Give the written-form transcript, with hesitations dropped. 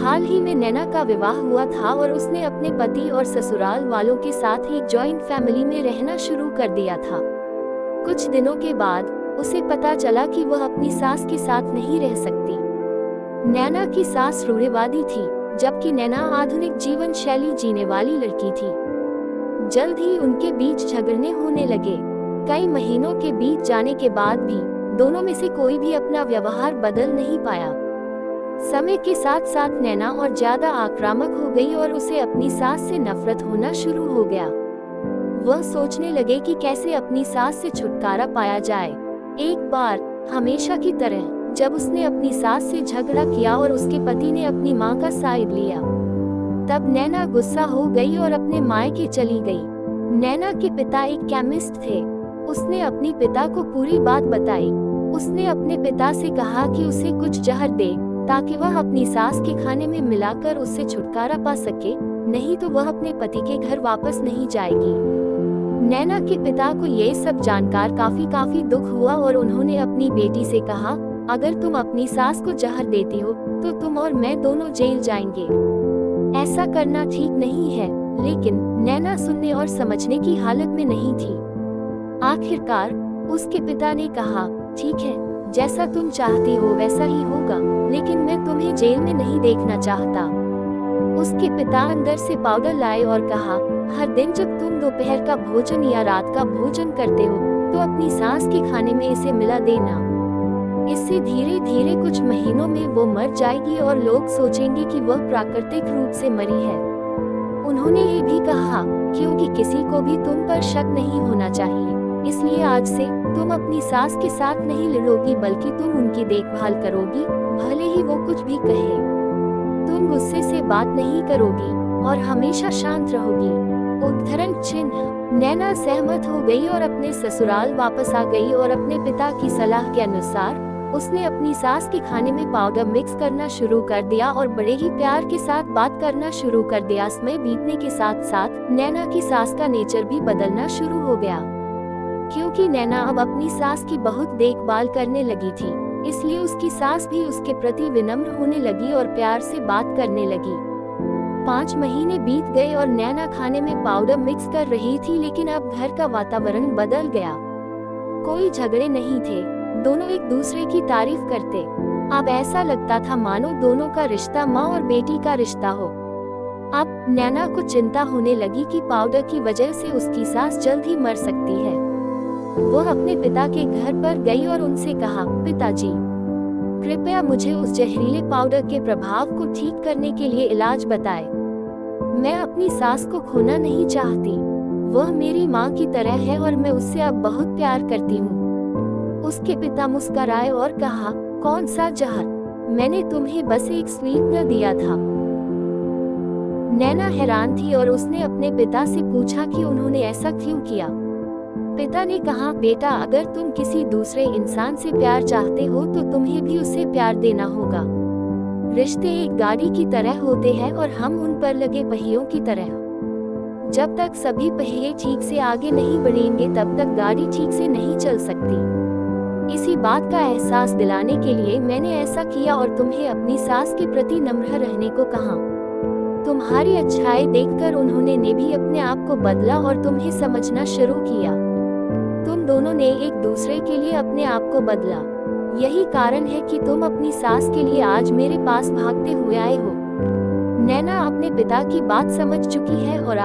हाल ही में नैना का विवाह हुआ था और उसने अपने पति और ससुराल वालों के साथ एक जॉइंट फैमिली में रहना शुरू कर दिया था। कुछ दिनों के बाद उसे पता चला कि वह अपनी सास के साथ नहीं रह सकती। नैना की सास रूढ़िवादी थी, जबकि नैना आधुनिक जीवन शैली जीने वाली लड़की थी। जल्द ही उनके बीच झगड़ने होने लगे। कई महीनों के बीत जाने के बाद भी दोनों में से कोई भी अपना व्यवहार बदल नहीं पाया। समय के साथ साथ नैना और ज्यादा आक्रामक हो गई और उसे अपनी सास से नफरत होना शुरू हो गया। वह सोचने लगे कि कैसे अपनी सास से छुटकारा पाया जाए। एक बार हमेशा की तरह जब उसने अपनी सास से झगड़ा किया और उसके पति ने अपनी मां का साइड लिया, तब नैना गुस्सा हो गई और अपने मायके चली गई। नैना के पिता एक केमिस्ट थे। उसने अपने पिता को पूरी बात बताई। उसने अपने पिता से कहा कि उसे कुछ जहर दे ताकि वह अपनी सास के खाने में मिलाकर उससे छुटकारा पा सके, नहीं तो वह अपने पति के घर वापस नहीं जाएगी। नैना के पिता को ये सब जानकर काफी दुख हुआ और उन्होंने अपनी बेटी से कहा, अगर तुम अपनी सास को जहर देती हो तो तुम और मैं दोनों जेल जाएंगे। ऐसा करना ठीक नहीं है। लेकिन नैना सुनने और समझने की हालत में नहीं थी। आखिरकार उसके पिता ने कहा, ठीक है, जैसा तुम चाहती हो वैसा ही होगा, लेकिन मैं तुम्हें जेल में नहीं देखना चाहता। उसके पिता अंदर से पाउडर लाए और कहा, हर दिन जब तुम दोपहर का भोजन या रात का भोजन करते हो तो अपनी सास के खाने में इसे मिला देना। इससे धीरे धीरे कुछ महीनों में वो मर जाएगी और लोग सोचेंगे कि वह प्राकृतिक रूप से मरी है। उन्होंने ये भी कहा, क्योंकि किसी को भी तुम पर शक नहीं होना चाहिए, इसलिए आज से तुम अपनी सास के साथ नहीं लड़ोगी बल्कि तुम उनकी देखभाल करोगी, भले ही वो कुछ भी कहे। तुम गुस्से से बात नहीं करोगी और हमेशा शांत रहोगी। उद्धरण चिन्ह। नैना सहमत हो गई और अपने ससुराल वापस आ गई और अपने पिता की सलाह के अनुसार उसने अपनी सास के खाने में पाउडर मिक्स करना शुरू कर दिया और बड़े ही प्यार के साथ बात करना शुरू कर दिया। समय बीतने के साथ साथ नैना की सास का नेचर भी बदलना शुरू हो गया। क्योंकि नैना अब अपनी सास की बहुत देखभाल करने लगी थी, इसलिए उसकी सास भी उसके प्रति विनम्र होने लगी और प्यार से बात करने लगी। 5 महीने बीत गए और नैना खाने में पाउडर मिक्स कर रही थी, लेकिन अब घर का वातावरण बदल गया। कोई झगड़े नहीं थे, दोनों एक दूसरे की तारीफ करते। अब ऐसा लगता था मानो दोनों का रिश्ता माँ और बेटी का रिश्ता हो। अब नैना को चिंता होने लगी कि पाउडर की वजह से उसकी सास जल्द ही मर सकती है। वह अपने पिता के घर पर गई और उनसे कहा, पिताजी, कृपया मुझे उस जहरीले पाउडर के प्रभाव को ठीक करने के लिए इलाज बताएं। मैं अपनी सास को खोना नहीं चाहती। वह मेरी माँ की तरह है और मैं उससे अब बहुत प्यार करती हूँ। उसके पिता मुस्कुराए और कहा, कौन सा जहर? मैंने तुम्हें बस एक स्वीटनर दिया था। नैना हैरान थी और उसने अपने पिता से पूछा कि उन्होंने ऐसा क्यों किया। पिता ने कहा, बेटा, अगर तुम किसी दूसरे इंसान से प्यार चाहते हो तो तुम्हें भी उससे प्यार देना होगा। रिश्ते एक गाड़ी की तरह होते हैं और हम उन पर लगे पहियों की तरह। जब तक सभी पहिए ठीक से आगे नहीं बढ़ेंगे तब तक गाड़ी ठीक से नहीं चल सकती। इसी बात का एहसास दिलाने के लिए मैंने ऐसा किया और तुम्हें अपनी सास के प्रति नम्र रहने को कहा। तुम्हारी अच्छाई देखकर उन्होंने भी अपने आप को बदला और तुम्हें समझना शुरू किया। तुम दोनों ने एक दूसरे के लिए अपने आप को बदला। यही कारण है कि तुम अपनी सास के लिए आज मेरे पास भागते हुए आए हो। नैना अपने पिता की बात समझ चुकी है और